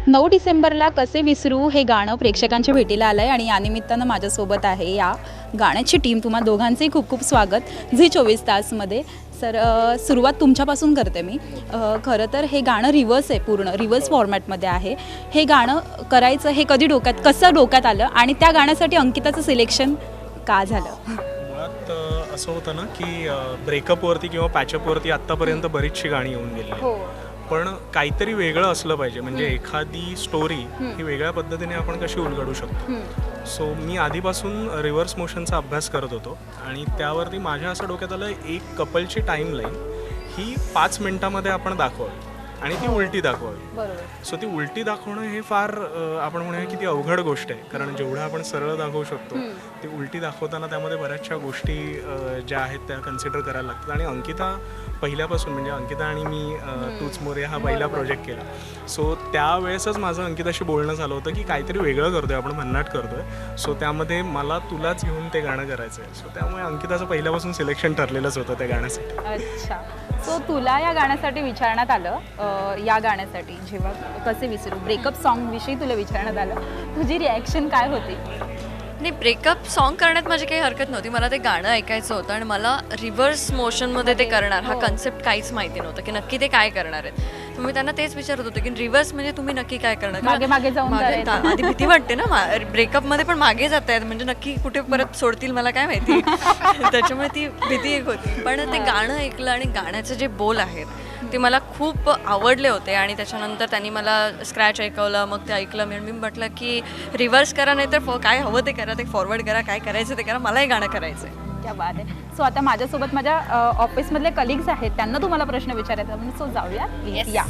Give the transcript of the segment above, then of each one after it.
9 डिसेंबरला कसे विसरू हे गाणं प्रेक्षकांच्या भेटीला आलं आहे आणि या निमित्तानं माझ्यासोबत आहे या गाण्याची टीम. तुम्हा दोघांचंही खूप खूप स्वागत झी 24 तासमध्ये. सर सुरुवात तुमच्यापासून करते मी. खरं तर हे गाणं रिव्हर्स आहे, पूर्ण रिव्हर्स फॉर्मॅटमध्ये आहे. हे गाणं करायचं हे कधी कसं डोक्यात आलं आणि त्या गाण्यासाठी अंकिताचं सिलेक्शन का झालं? मुळात असं होतं ना की ब्रेकअपवरती किंवा पॅचअपवरती आत्तापर्यंत बरीचशी गाणी येऊन गेली, पण काहीतरी वेगळं असलं पाहिजे. म्हणजे एखादी स्टोरी ही वेगळ्या पद्धतीने आपण कशी उलगडू शकतो. सो मी आधीपासून रिव्हर्स मोशनचा अभ्यास करत होतो आणि त्यावरती माझ्या असं डोक्यात आलं, एक कपलची टाईमलाईन ही 5 मिनिटामध्ये आपण दाखवावी आणि ती उलटी दाखवावी. सो ती उलटी दाखवणं हे फार आपण म्हणूया की ती अवघड गोष्ट आहे, कारण जेवढं आपण सरळ दाखवू शकतो ती उलटी दाखवताना त्यामध्ये बऱ्याचशा गोष्टी ज्या आहेत त्या कन्सिडर करायला लागतात. आणि अंकिता पहिल्यापासून, म्हणजे अंकिता आणि मी तूच मोरे हा पहिला प्रोजेक्ट केला. सो त्यावेळेसच माझं अंकिताशी बोलणं झालं होतं की काहीतरी वेगळं करतोय आपण, भन्नाट करतोय. सो त्यामध्ये मला तुलाच घेऊन ते गाणं करायचं आहे. सो त्यामुळे अंकिताचं पहिल्यापासून सिलेक्शन ठरलेलंच होतं त्या गाण्यासाठी. अच्छा, सो तुला या गाण्यासाठी विचारण्यात आलं, या गाण्यासाठी जेव्हा कसे विसरू ब्रेकअप सॉन्गविषयी तुला विचारण्यात आलं, तुझी रिॲक्शन काय होती? नाही, ब्रेकअप सॉन्ग करण्यात माझी काही हरकत नव्हती. मला ते गाणं ऐकायचं होतं आणि मला रिव्हर्स मोशनमध्ये ते करणार हा कन्सेप्ट काहीच माहिती नव्हतं की नक्की ते काय करणार आहेत. मी त्यांना तेच विचारत होते की रिव्हर्स म्हणजे तुम्ही नक्की काय करणार. मागे मागे जाऊन आधी भीती वाटते ना, ब्रेकअपमध्ये पण मागे जात आहेत, म्हणजे नक्की कुठे परत सोडतील मला काय माहिती. त्याच्यामुळे ती भीती एक होती. पण ते गाणं ऐकलं आणि गाण्याचे जे बोल आहेत ते मला खूप आवडले होते. आणि त्याच्यानंतर त्यांनी मला स्क्रॅच ऐकवलं, मग ते ऐकलं मी म्हटलं की रिव्हर्स करा, नाही तर काय हवं ते करा, ते फॉरवर्ड करा, काय करायचं ते करा, मला हे गाणं करायचं आहे. क्या बात आहे. सो आता माझ्यासोबत माझ्या ऑफिसमधले कलिग्स आहेत, त्यांना तुम्हाला प्रश्न विचारायचा. सो जाऊया. या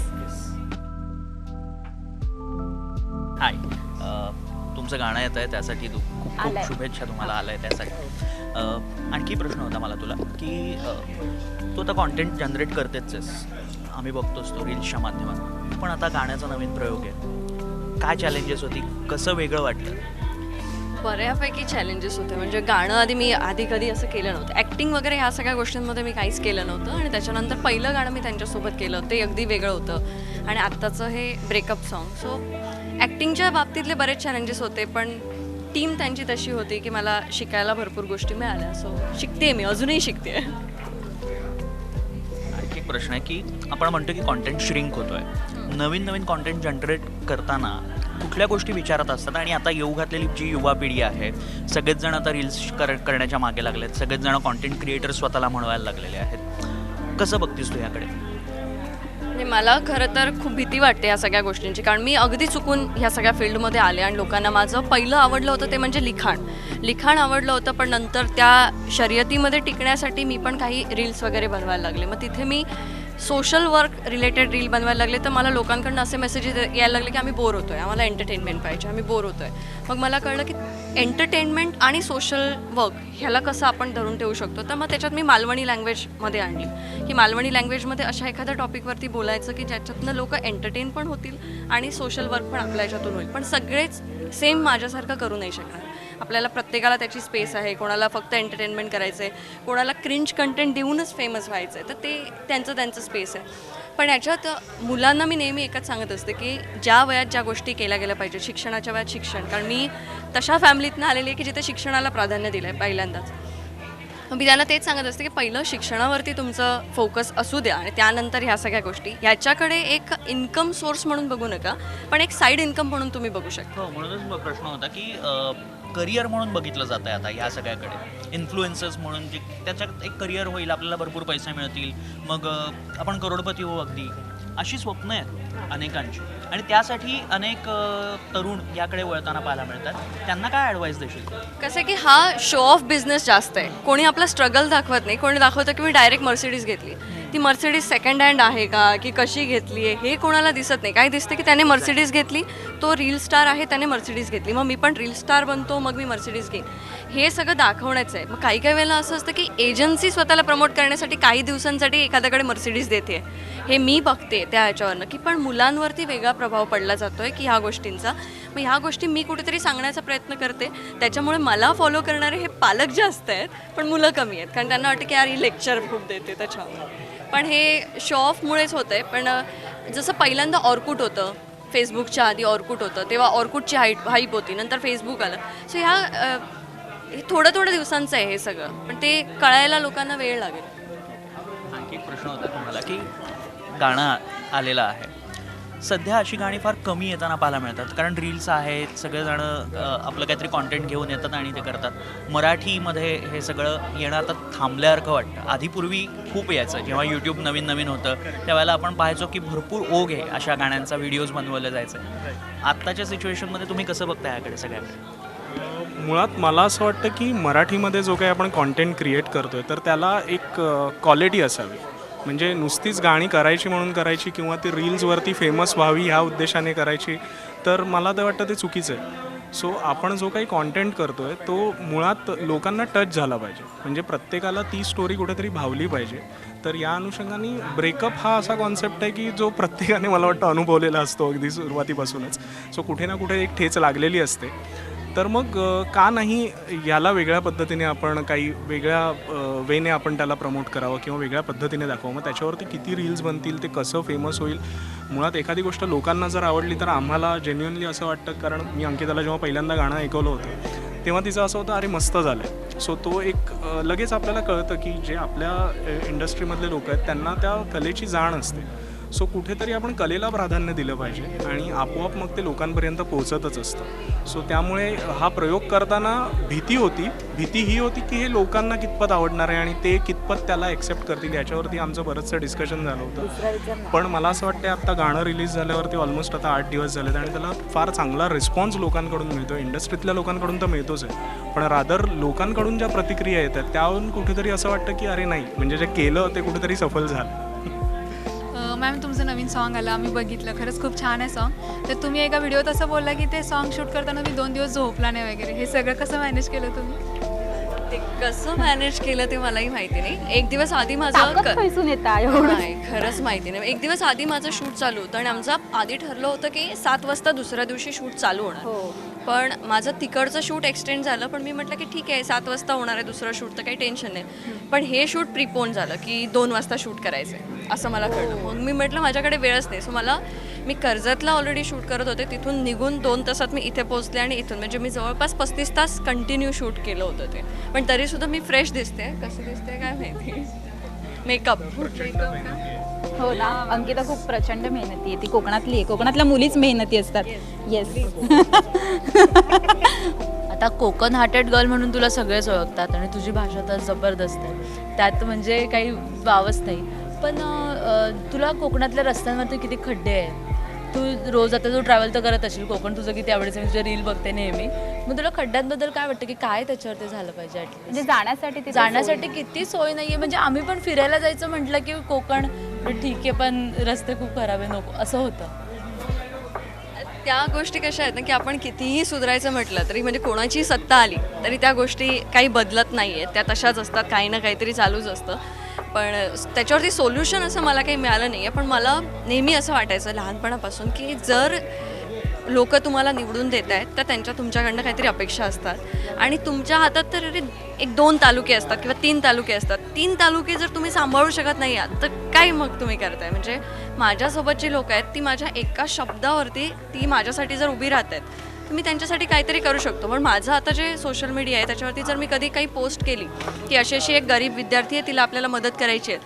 हाय, तुमचं गाणं येतं आहे त्यासाठी खूप खूप शुभेच्छा तुम्हाला आलं आहे त्यासाठी. आणखी प्रश्न होता मला तुला की तू आता कॉन्टेंट जनरेट करतेच आहेस, आम्ही बघतोच तो रील्सच्या माध्यमातून, पण आता गाण्याचा नवीन प्रयोग आहे. काय चॅलेंजेस होती, कसं वेगळं वाटतं? बऱ्यापैकी चॅलेंजेस होते. म्हणजे गाणं आधी कधी असं केलं नव्हतं. ॲक्टिंग वगैरे ह्या सगळ्या गोष्टींमध्ये मी काहीच केलं नव्हतं. आणि त्याच्यानंतर पहिलं गाणं मी त्यांच्यासोबत केलं ते अगदी वेगळं होतं. आणि आत्ताचं हे ब्रेकअप सॉन्ग. सो ॲक्टिंगच्या बाबतीतले बरेच चॅलेंजेस होते, पण टीम त्यांची तशी होती की मला शिकायला भरपूर गोष्टी मिळाल्या. सो शिकते मी, अजूनही शिकते. आणखी एक प्रश्न आहे की आपण म्हणतो की कॉन्टेंट श्रिंक होतोय, नवीन कॉन्टेंट जनरेट करताना कुठल्या गोष्टी विचारत असतात? आणि आता येऊ घातलेली जी युवा पिढी आहे, सगळेच जण आता रील्स करण्याच्या मागे लागलेत, सगळेच जण कॉन्टेंट क्रिएटर स्वतःला म्हणवायला लागलेले आहेत. कसं बघतीस तू याकडे? मला खरं तर खूप भीती वाटते या सगळ्या गोष्टींची, कारण मी अगदी चुकून ह्या सगळ्या फील्डमध्ये आले. आणि लोकांना माझं पहिलं आवडलं होतं ते म्हणजे लिखाण आवडलं होतं. पण नंतर त्या शर्यतीमध्ये टिकण्यासाठी मी पण काही रील्स वगैरे बनवायला लागले. मग तिथे मी सोशल वर्क रिलेटेड रील बनवायला लागले, तर मला लोकांकडून असे मेसेजेस यायला लागले की आम्ही बोर होतोय, आम्हाला एंटरटेनमेंट पाहिजे, आम्ही बोर होतोय. मग मला कळलं की एंटरटेनमेंट आणि सोशल वर्क ह्याला कसं आपण धरून ठेवू शकतो. तर मग त्याच्यात मी मालवणी लँग्वेजमध्ये आणली की मालवणी लँग्वेजमध्ये अशा एखाद्या टॉपिकवरती बोलायचं की ज्याच्यातनं लोक एंटरटेन पण होतील आणि सोशल वर्क पण आपल्या ह्याच्यातून होईल. पण सगळेच सेम माझ्यासारखं करू नाही शकणार. आपल्याला प्रत्येकाला त्याची स्पेस आहे. कोणाला फक्त एंटरटेनमेंट करायचं आहे, कोणाला क्रिंज कंटेंट देऊनच फेमस व्हायचं आहे, तर ते त्यांचं स्पेस आहे. पण याच्यात मुलांना मी नेहमी एकच सांगत असते की ज्या वयात ज्या गोष्टी केल्या गेल्या पाहिजेत, शिक्षणाच्या वयात शिक्षण, कारण मी तशा फॅमिलीतनं आलेली आहे की जिथे शिक्षणाला प्राधान्य दिलं आहे पहिल्यांदाच. मी त्यांना तेच सांगत असते की पहिलं शिक्षणावरती तुमचं फोकस असू द्या आणि त्यानंतर ह्या सगळ्या गोष्टी ह्याच्याकडे एक इन्कम सोर्स म्हणून बघू नका, पण एक साईड इन्कम म्हणून तुम्ही बघू शकता. हो, म्हणूनच प्रश्न होता की करिअर म्हणून बघितलं जातं आहे आता ह्या सगळ्याकडे. इन्फ्लुएन्सर्स म्हणून जे त्याच्यात एक करिअर होईल, आपल्याला भरपूर पैसे मिळतील, मग आपण करोडपती होऊ, अगदी अशी स्वप्न आहेत अनेकांची. आणि त्यासाठी अनेक तरुण याकडे वळताना पाहायला मिळतात. त्यांना काय ॲडवाईस देशील? कसं आहे की हा शो ऑफ बिझनेस जास्त आहे. कोणी आपला स्ट्रगल दाखवत नाही. कोणी दाखवतं की मी डायरेक्ट मर्सिडीज घेतली. ती मर्सिडीज सेकंड हँड आहे का, की कशी घेतली आहे हे कोणाला दिसत नाही. काय दिसते की त्याने मर्सिडीज घेतली, तो रील स्टार आहे, त्याने मर्सिडीज घेतली, मग मी पण रील स्टार बनतो, मग मी मर्सिडीज घेईन. हे सगळं दाखवण्याचं आहे. मग काही वेळेला असं असतं की एजन्सी स्वतःला प्रमोट करण्यासाठी काही दिवसांसाठी एखाद्याकडे मर्सिडीज देते. हे मी बघते त्या ह्याच्यावरनं की पण मुलांवरती वेगळा प्रभाव पडला जातो आहे की ह्या गोष्टींचा. मग ह्या गोष्टी मी कुठेतरी सांगण्याचा प्रयत्न करते. त्याच्यामुळे मला फॉलो करणारे हे पालक जास्त आहेत, पण मुलं कमी आहेत, कारण त्यांना वाटतं की यार ही लेक्चर खूप देते त्याच्यावर. पण हे शो ऑफमुळेच होतं आहे. पण जसं पहिल्यांदा ऑर्कुट होतं, फेसबुकच्या आधी ऑर्कुट होतं, तेव्हा ऑर्कुटची हाईप होती, नंतर फेसबुक आलं. सो हे थोडं दिवसांचं आहे हे सगळं, पण ते कळायला लोकांना वेळ लागेल. आणखी एक प्रश्न होता तुम्हाला की गाणं आलेलं आहे, सध्या अशी गाणी फार कमी येताना पाहायला मिळतात, कारण रील्स आहेत, सगळेजणं आपलं काहीतरी कॉन्टेंट घेऊन येतात आणि ते करतात. मराठीमध्ये हे सगळं येणं आता थांबल्यासारखं वाटतं. आधी पूर्वी खूप यायचं, जेव्हा यूट्यूब नवीन होतं त्यावेळेला आपण पाहायचो की भरपूर ओघ आहे अशा गाण्यांचा, व्हिडिओज बनवले जायचे. आत्ताच्या सिच्युएशनमध्ये तुम्ही कसं बघता याकडे सगळ्याकडे? मुळात मला असं वाटतं की मराठीमध्ये जो काही आपण कॉन्टेंट क्रिएट करतोय तर त्याला एक क्वालिटी असावी. म्हणजे नुसतीच गाणी करायची म्हणून करायची किंवा ती रील्सवरती फेमस व्हावी ह्या उद्देशाने करायची, तर मला तर वाटतं ते चुकीचं आहे. सो आपण जो काही कॉन्टेंट करतोय तो मुळात लोकांना टच झाला पाहिजे, म्हणजे प्रत्येकाला ती स्टोरी कुठेतरी भावली पाहिजे. तर या अनुषंगाने ब्रेकअप हा असा कॉन्सेप्ट आहे की जो प्रत्येकाने मला वाटतं अनुभवलेला असतो अगदी सुरुवातीपासूनच. सो कुठे ना कुठे एक ठेच लागलेली असते. तर मग का नाही याला वेगळ्या पद्धतीने आपण काही वेगळ्या वेने आपण त्याला प्रमोट करावं किंवा वेगळ्या पद्धतीने दाखवावं. मग त्याच्यावरती किती रील्स बनतील, ते कसं फेमस होईल. मुळात एखादी गोष्ट लोकांना जर आवडली तर आम्हाला जेन्युअनली असं वाटतं, कारण मी अंकिताला जेव्हा पहिल्यांदा गाणं ऐकवलं होतं तेव्हा तिचं असं होतं, अरे मस्त झालं आहे. सो तो एक लगेच आपल्याला कळतं की जे आपल्या इंडस्ट्रीमधले लोक आहेत त्यांना त्या कलेची जाण असते. सो कुठेतरी आपण कलेला प्राधान्य दिलं पाहिजे आणि आपोआप मग ते लोकांपर्यंत पोहोचतच असतं. सो त्यामुळे हा प्रयोग करताना भीती ही होती की हे लोकांना कितपत आवडणार आहे आणि ते कितपत त्याला ॲक्सेप्ट करतील, याच्यावरती आमचं बरंचसं डिस्कशन झालं होतं. पण मला असं वाटतं आत्ता गाणं रिलीज झाल्यावरती ऑलमोस्ट आता 8 दिवस झालेत आणि त्याला फार चांगला रिस्पॉन्स लोकांकडून मिळतो. इंडस्ट्रीतल्या लोकांकडून तर मिळतोच आहे, पण रादर लोकांकडून ज्या प्रतिक्रिया येतात त्यावरून कुठेतरी असं वाटतं की अरे नाही, म्हणजे जे केलं ते कुठेतरी सफल झालं. मॅम, तुमचं नवीन सॉन्ग आलं, आम्ही बघितलं, खरंच खूप छान आहे सॉन्ग. तर तुम्ही एका व्हिडिओत असं बोलला की ते सॉन्ग शूट करताना मी 2 दिवस झोपला नाही वगैरे, हे सगळं कसं मॅनेज केलं तुम्ही? ते कसं मॅनेज केलं ते मलाही माहिती नाही. एक दिवस आधी माझं ताकद पैसून येता एवढं. नाही, खरंच माहिती नाही. एक दिवस आधी माझं शूट चालू होतं आणि आमचं आधी ठरलं होतं की 7 वाजता दुसऱ्या दिवशी शूट चालू होणार. पण माझं तिकडचं शूट एक्सटेंड झालं, पण मी म्हटलं की ठीक आहे 7 वाजता होणार आहे दुसरं शूट, तर काही टेन्शन नाही. पण हे शूट प्रिपोन झालं की 2 वाजता शूट करायचं आहे असं मला कळलं. मग मी म्हटलं माझ्याकडे वेळच नाही. सो मी कर्जतला ऑलरेडी शूट करत होते, तिथून निघून 2 तासात मी इथे पोहोचले आणि इथून म्हणजे मी जवळपास 35 तास कंटिन्यू शूट केलं होतं ते. पण तरीसुद्धा मी फ्रेश दिसते. कसं दिसते काय माहिती. मेकअप हो ना, अंकिता खूप प्रचंड मेहनती आहे. ती कोकणातली आहे, कोकणातल्या मुलीच मेहनती असतात. येस. आता कोकण हार्टेड गर्ल म्हणून तुला सगळेच ओळखतात आणि तुझी भाषा तर जबरदस्त आहे, त्यात म्हणजे काही वावच नाही. पण तुला कोकणातल्या रस्त्यांवरती किती खड्डे आहेत, तू रोज आता तू ट्रॅव्हल तर करत असेल, कोकण तुझं किती आवडीचं, मी तुझे रील बघते नेहमी. मग तुला खड्ड्यांबद्दल काय वाटतं की काय त्याच्यावरती झालं पाहिजे? म्हणजे जाण्यासाठी जाण्यासाठी किती सोय नाही आहे. म्हणजे आम्ही पण फिरायला जायचं म्हटलं की कोकण ठीक आहे, पण रस्ते खूप खराब आहे, नको असं होतं. त्या गोष्टी कशा आहेत ना की आपण कितीही सुधारायचं म्हटलं तरी म्हणजे कोणाची सत्ता आली तरी त्या गोष्टी काही बदलत नाही आहेत, त्या तशाच असतात, काही ना काहीतरी चालूच असतं. पण त्याच्यावरती सोल्युशन असं मला काही मिळालं नाही आहे. पण मला नेहमी असं वाटायचं लहानपणापासून की जर लोक तुम्हाला निवडून देत आहेत तर त्यांच्या तुमच्याकडनं काहीतरी अपेक्षा असतात आणि तुमच्या हातात तर 1-2 तालुके असतात किंवा 3 तालुके असतात. 3 तालुके जर तुम्ही सांभाळू शकत नाही आहात तर काय मग तुम्ही करताय? म्हणजे माझ्यासोबत जी लोक आहेत ती माझ्या एका शब्दावरती ती माझ्यासाठी जर उभी राहत आहेत तर मी त्यांच्यासाठी काहीतरी करू शकतो. पण माझं आता जे सोशल मीडिया आहे त्याच्यावरती जर मी कधी काही पोस्ट केली की अशी एक गरीब विद्यार्थी आहे, तिला आपल्याला मदत करायची आहे,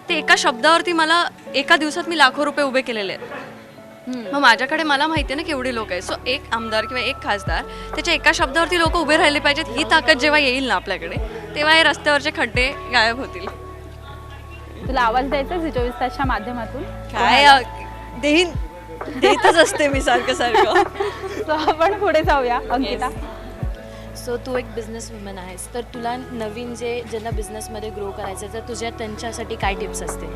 ते एका शब्दावरती मला एका दिवसात मी लाखो रुपये उभे केलेले आहेत. मग माझ्याकडे मला माहिती आहे ना केवढी लोक आहेत. सो एक आमदार किंवा एक खासदार त्याच्या एका शब्दावरती लोक उभे राहिले पाहिजेत. ही ताकद जेव्हा येईल ना आपल्याकडे तेव्हा हे रस्त्यावरचे खड्डे गायब होतील. तुला आवाज द्यायचा 24 तासच्या माध्यमातून काय देतच असते मी सारखं. So, आपण पुढे जाऊया अंकिता. सो तू एक बिझनेस वुमन आहेस, तर तुला नवीन ज्यांना बिझनेसमध्ये ग्रो करायचं तर तुझ्या त्यांच्यासाठी काय टिप्स असतील?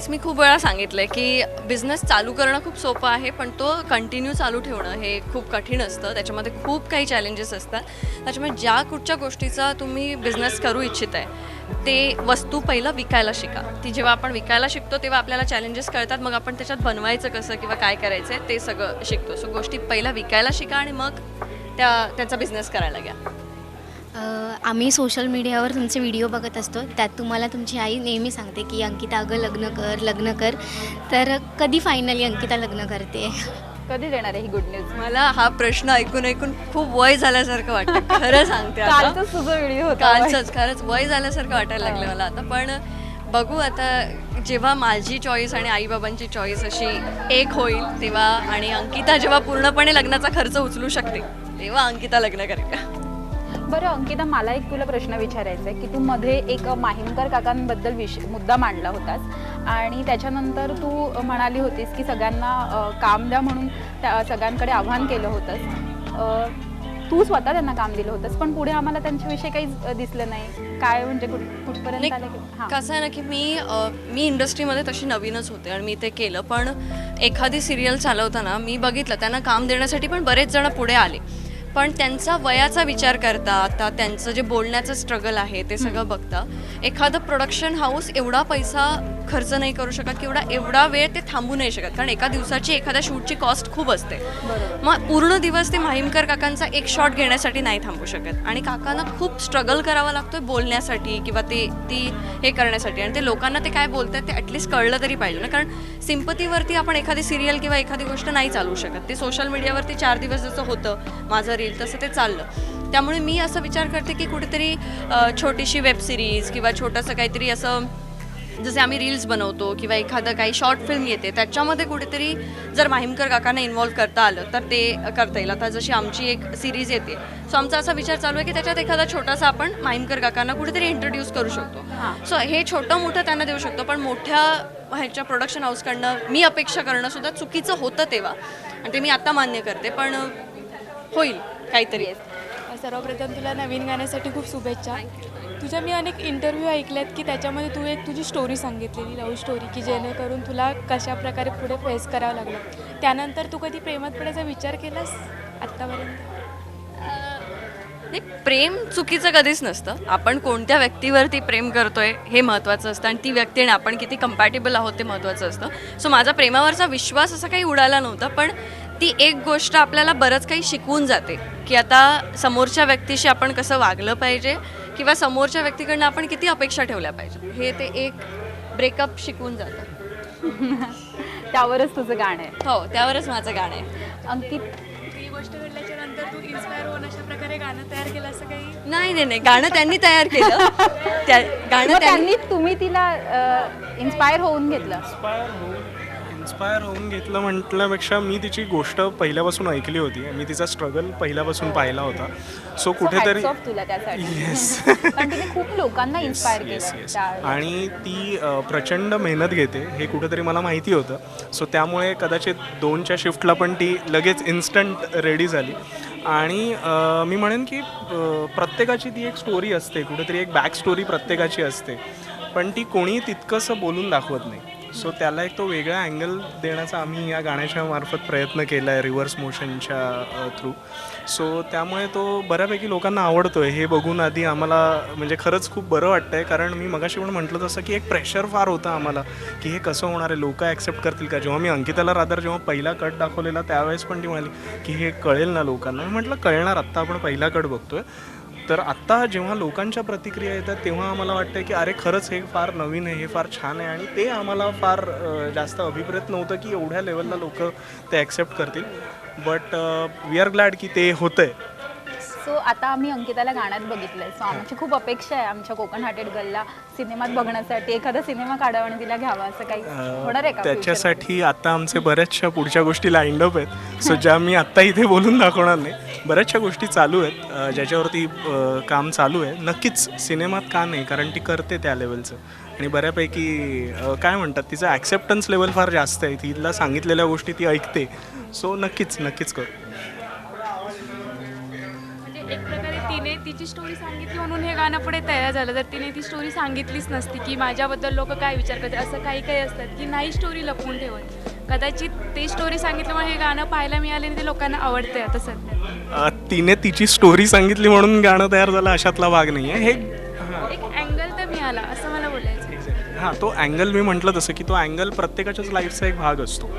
मी खूप वेळा सांगितलं आहे की बिझनेस चालू करणं खूप सोपं आहे, पण तो कंटिन्यू चालू ठेवणं हे खूप कठीण असतं. त्याच्यामध्ये खूप काही चॅलेंजेस असतात. त्याच्यामुळे ज्या कुठच्या गोष्टीचा तुम्ही बिझनेस करू इच्छित आहे ते वस्तू पहिलं विकायला शिका. ती जेव्हा आपण विकायला शिकतो तेव्हा आपल्याला चॅलेंजेस कळतात, मग आपण त्याच्यात बनवायचं कसं किंवा काय करायचं आहे ते सगळं शिकतो. सो गोष्टी पहिला विकायला शिका आणि मग त्याचा बिझनेस करायला घ्या. आम्ही सोशल मीडियावर तुमचे व्हिडिओ बघत असतो. त्यात तुम्हाला तुमची आई नेहमी सांगते की अंकिता अगं लग्न कर. तर कधी फायनली अंकिता लग्न करते? कधी देणार आहे ही गुड न्यूज? मला हा प्रश्न ऐकून खूप वय झाल्यासारखं वाटतं, खरं सांगते आता. कालचाच तुझा व्हिडिओ होता. कालचंच खरंच वय झाल्यासारखं वाटायला लागलं मला आता. पण बघू आता, जेव्हा माझी चॉईस आणि आईबाबांची चॉईस अशी एक होईल तेव्हा, आणि अंकिता जेव्हा पूर्णपणे लग्नाचा खर्च उचलू शकते तेव्हा अंकिता लग्न करेल. बरं अंकिता, मला एक तुला प्रश्न विचारायचा आहे की तू मध्ये एक माहीमकर काकांबद्दल मुद्दा मांडला होतास आणि त्याच्यानंतर तू म्हणाली होतीस की सगळ्यांना काम द्या म्हणून सगळ्यांकडे आव्हान केलं होतंस. तू स्वतः त्यांना काम दिलं होतंस पण पुढे आम्हाला त्यांच्याविषयी काही दिसलं नाही. काय म्हणजे कुठपर्यंत आलं की? हां. कसं आहे ना की मी इंडस्ट्रीमध्ये तशी नवीनच होते आणि मी ते केलं. पण एखादी सिरियल चालवताना मी बघितलं त्यांना काम देण्यासाठी पण बरेच जण पुढे आले. पण त्यांचा वयाचा विचार करता, आता त्यांचं जे बोलण्याचं स्ट्रगल आहे ते सगळं बघता, एखादं प्रोडक्शन हाऊस एवढा पैसा खर्च नाही करू शकत की एवढा वेळ ते थांबू नाही शकत. कारण एका दिवसाची एखाद्या शूटची कॉस्ट खूप असते. मग पूर्ण दिवस ते माहीमकर काकांचा एक शॉट घेण्यासाठी नाही थांबू शकत. आणि काकांना खूप स्ट्रगल करावा लागतोय बोलण्यासाठी किंवा ती हे करण्यासाठी. आणि ते लोकांना ते काय बोलतात ते ॲटलिस्ट कळलं तरी पाहिजे ना. कारण सिम्पतीवरती आपण एखादी सिरियल किंवा एखादी गोष्ट नाही चालू शकत. ते सोशल मीडियावरती 4 दिवस जसं होतं माझं रील, तसं ते चाललं. त्यामुळे मी असं विचार करते की कुठेतरी छोटीशी वेब सिरीज किंवा छोटंसं काहीतरी असं, जसे आम्ही रील्स बनवतो किंवा एखादं काही शॉर्ट फिल्म येते त्याच्यामध्ये कुठेतरी जर माहीमकर काकांना इन्व्हॉल्व करता आलं तर ते करता येईल. आता जशी आमची एक सिरीज येते, सो आमचा असा विचार चालू आहे की त्याच्यात एखादा छोटासा आपण माहीमकर काकांना कुठेतरी इंट्रोड्यूस करू शकतो. सो हे छोटं मोठं त्यांना देऊ शकतो. पण मोठ्या ह्याच्या प्रोडक्शन हाऊसकडनं मी अपेक्षा करणं सुद्धा चुकीचं होतं तेव्हा, आणि ते मी आता मान्य करते. पण होईल काहीतरी. सर्वप्रथम तुला नवीन गाण्यासाठी खूप शुभेच्छा. तुझ्या मी अनेक इंटरव्ह्यू ऐकल्यात की त्याच्यामध्ये तू एक तुझी स्टोरी सांगितलेली, लव्ह स्टोरी, की जेणेकरून तुला कशा प्रकारे पुढे फेस करावं लागलं. त्यानंतर तू कधी प्रेमात पडायचा विचार केलास आत्तापर्यंत? नाही, प्रेम चुकीचं कधीच नसतं. आपण कोणत्या व्यक्तीवरती प्रेम करतोय हे महत्त्वाचं असतं आणि ती व्यक्ती आणि आपण किती कम्पॅटेबल आहोत ते महत्त्वाचं असतं. सो माझा प्रेमावरचा विश्वास असा काही उडाला नव्हता. पण ती एक गोष्ट आपल्याला बरंच काही शिकवून जाते की आता समोरच्या व्यक्तीशी आपण कसं वागलं पाहिजे किंवा समोरच्या व्यक्तीकडनं आपण किती अपेक्षा ठेवल्या पाहिजे, हे ते एक ब्रेकअप शिकवून जातं. त्यावरच तुझं गाणं आहे? हो, त्यावरच माझं गाणं आहे. अंकित, ही गोष्ट घडल्याच्या नंतर तू इन्स्पायर होऊन अशा प्रकारे गाणं तयार केलं असं काही? नाही, गाणं त्यांनी तयार केलं. गाणं त्यांनी. तुम्ही तिला इन्स्पायर होऊन घेतलं? इन्स्पायर होऊन घेतलं म्हटल्यापेक्षा मी तिची गोष्ट पहिल्यापासून ऐकली होती. मी तिचा स्ट्रगल पहिल्यापासून पाहिला होता. सो कुठेतरी Hats off तुला त्यासाठी. येस कारण तिने खूप लोकांना इन्स्पायर येस केलं येस त्या- आणि ती प्रचंड मेहनत घेते हे कुठेतरी मला माहिती होतं. सो त्यामुळे कदाचित 2च्या शिफ्टला पण ती लगेच इन्स्टंट रेडी झाली. आणि मी म्हणेन की प्रत्येकाची ती एक स्टोरी असते, कुठेतरी एक बॅक स्टोरी प्रत्येकाची असते, पण ती कोणी तितकंसं बोलून दाखवत नाही. सो त्याला एक तो वेगळा अँगल देण्याचा आम्ही या गाण्याच्या मार्फत प्रयत्न केला आहे, रिव्हर्स मोशनच्या थ्रू. सो त्यामुळे तो बऱ्यापैकी लोकांना आवडतो आहे. हे बघून आधी आम्हाला म्हणजे खरंच खूप बरं वाटतं आहे. कारण मी मगाशी पण म्हटलं तसं की एक प्रेशर फार होतं आम्हाला की हे कसं होणार आहे, लोक ॲक्सेप्ट करतील का. जेव्हा मी अंकिताला रादर जेव्हा पहिला कट दाखवलेला त्यावेळेस पण ती म्हणाली की हे कळेल ना लोकांना. मी म्हटलं कळणार, आत्ता आपण पहिला कट बघतोय. तर आत्ता जेव्हा लोकांच्या प्रतिक्रिया येतात तेव्हा आम्हाला वाटतं की अरे खरंच हे फार नवीन आहे, हे फार छान आहे. आणि ते आम्हाला फार जास्त अभिप्रेत नव्हतं की एवढ्या लेवलला लोक ते ॲक्सेप्ट करतील. बट वी आर ग्लॅड की ते होतं आहे. सो आता आम्ही अंकिताला गाण्यात बघितलंय. सो आमची खूप अपेक्षा आहे आमच्या कोकण हार्टेड गर्लला सिनेमात बघण्यासाठी. एखादा सिनेमा काढावा आणि तिला घ्यावा, असं काही होणार आहे का? त्याच्यासाठी आता आमचे बऱ्याचशा पुढच्या गोष्टी लाईंड अप आहेत. सो ज्या मी आत्ता इथे बोलून दाखवणार नाही. बऱ्याचशा गोष्टी चालू आहेत ज्याच्यावरती काम चालू आहे. नक्कीच सिनेमात का नाही, कारण ती करते त्या लेवलचं आणि बऱ्यापैकी काय म्हणतात तिचं ॲक्सेप्टन्स लेवल फार जास्त आहे. तिला सांगितलेल्या गोष्टी ती ऐकते. सो नक्कीच करू. एक प्रकारे तिने तिची स्टोरी सांगितली म्हणून हे गाणं पुढे तयार झालं. जर तिने ती स्टोरी सांगितलीच नसती की माझ्याबद्दल लोक काय विचार करतात, असं काही असतात की नाही स्टोरी लपवून ठेवत. कदाचित ती स्टोरी सांगितल्यामुळे हे गाणं पाहायला मिळाले आणि ते लोकांना आवडते आता सध्या. तिने तिची स्टोरी सांगितली म्हणून गाणं तयार झालं अशातला भाग नाही आहे. हे एक अँगल तर मिळाला असं मला बोलायचं. हां, तो अँगल मी म्हटलं तसं की तो अँगल प्रत्येकाच्याच लाईफचा एक भाग असतो.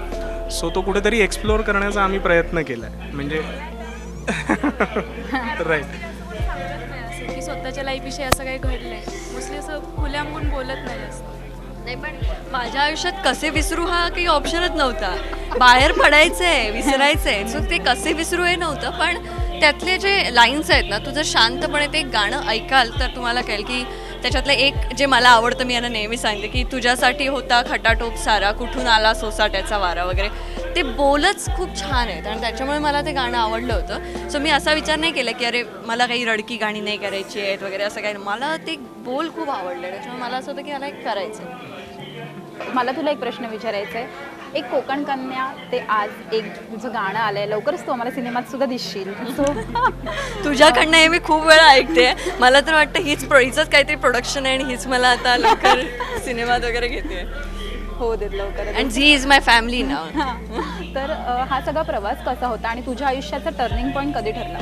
सो तो कुठेतरी एक्सप्लोअर करण्याचा आम्ही प्रयत्न केला आहे. म्हणजे राईट. स्वतःच्या लाईफविषयी असं काही घडलं आहे. मोस्टली असं खुल्यामून बोलत नाही जास्त. नाही, पण माझ्या आयुष्यात कसे विसरू हा काही ऑप्शनच नव्हता. बाहेर पडायचंय, विसरायचंय, सो ते कसे विसरू हे नव्हतं. पण त्यातले जे लाईन्स आहेत ना, तू जर शांतपणे ते गाणं ऐकाल तर तुम्हाला कळेल की त्याच्यातलं एक जे मला आवडतं, मी यांना नेहमी सांगते की तुझ्यासाठी होता खटाटोप सारा, कुठून आला सोसाट्याचा वारा वगैरे, ते बोलच खूप छान आहेत आणि त्याच्यामुळे मला ते गाणं आवडलं होतं. सो मी असा विचार नाही केला की अरे मला काही रडकी गाणी नाही करायची आहेत वगैरे, असं काही नाही. मला ते बोल खूप आवडले, त्याच्यामुळे मला असं होतं की मला एक करायचं आहे. मला तुला एक प्रश्न विचारायचा आहे. एक कोकण कन्या ते आज एक तुझं गाणं आलंय, लवकरच तू आम्हाला सिनेमात सुद्धा दिसशील. तुझ्याकडनं हे मी खूप वेळा ऐकते. मला तर वाटतं हिचंच काहीतरी प्रोडक्शन आहे आणि हीच मला आता लवकर सिनेमात वगैरे घेते. हो देत लवकर. And she is my family नाव. तर हा सगळा प्रवास कसा होता आणि तुझ्या आयुष्याचा टर्निंग पॉईंट कधी ठरला?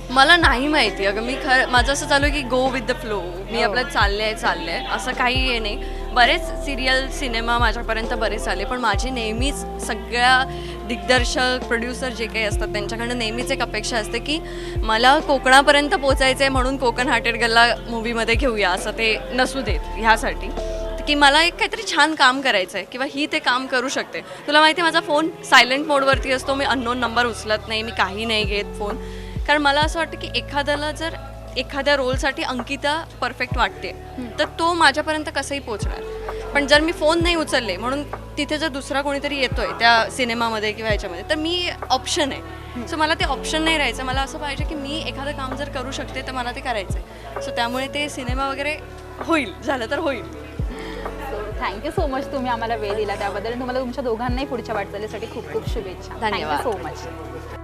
मला नाही माहिती. अगं मी माझं असं चालू आहे की गो विथ द फ्लो. मी आपलं चाललंय असं काही हे नाही. बरेच सिरियल सिनेमा माझ्यापर्यंत बरेच आले, पण माझी नेहमीच सगळ्या दिग्दर्शक प्रोड्युसर जे काही असतात त्यांच्याकडनं नेहमीच एक अपेक्षा असते की मला कोकणापर्यंत पोचायचं आहे, म्हणून कोकण हार्टेड गर्लला मूवीमध्ये घेऊया, असं ते नसू देत. ह्यासाठी की मला एक काहीतरी छान काम करायचं आहे किंवा ही ते काम करू शकते. तुला माहिती आहे माझा फोन सायलेंट मोडवरती असतो, मी अननोन नंबर उचलत नाही, मी काही नाही घेत फोन. कारण मला असं वाटतं की एखाद्याला जर एखाद्या रोलसाठी अंकिता परफेक्ट वाटते तर तो माझ्यापर्यंत कसंही पोचणार. पण जर मी फोन नाही उचलले म्हणून तिथे जर दुसरा कोणीतरी येतोय त्या सिनेमामध्ये किंवा ह्याच्यामध्ये, तर मी ऑप्शन आहे. सो मला ते ऑप्शन नाही राहायचं. मला असं पाहिजे की मी एखादं काम जर करू शकते तर मला ते करायचं आहे. सो त्यामुळे ते सिनेमा वगैरे होईल, झालं तर होईल. थँक्यू सो मच, तुम्ही आम्हाला वेळ दिला त्याबद्दल. तुम्हाला तुमच्या दोघांनाही पुढच्या वाटचालीसाठी खूप खूप शुभेच्छा. धन्यवाद. Thank you so much.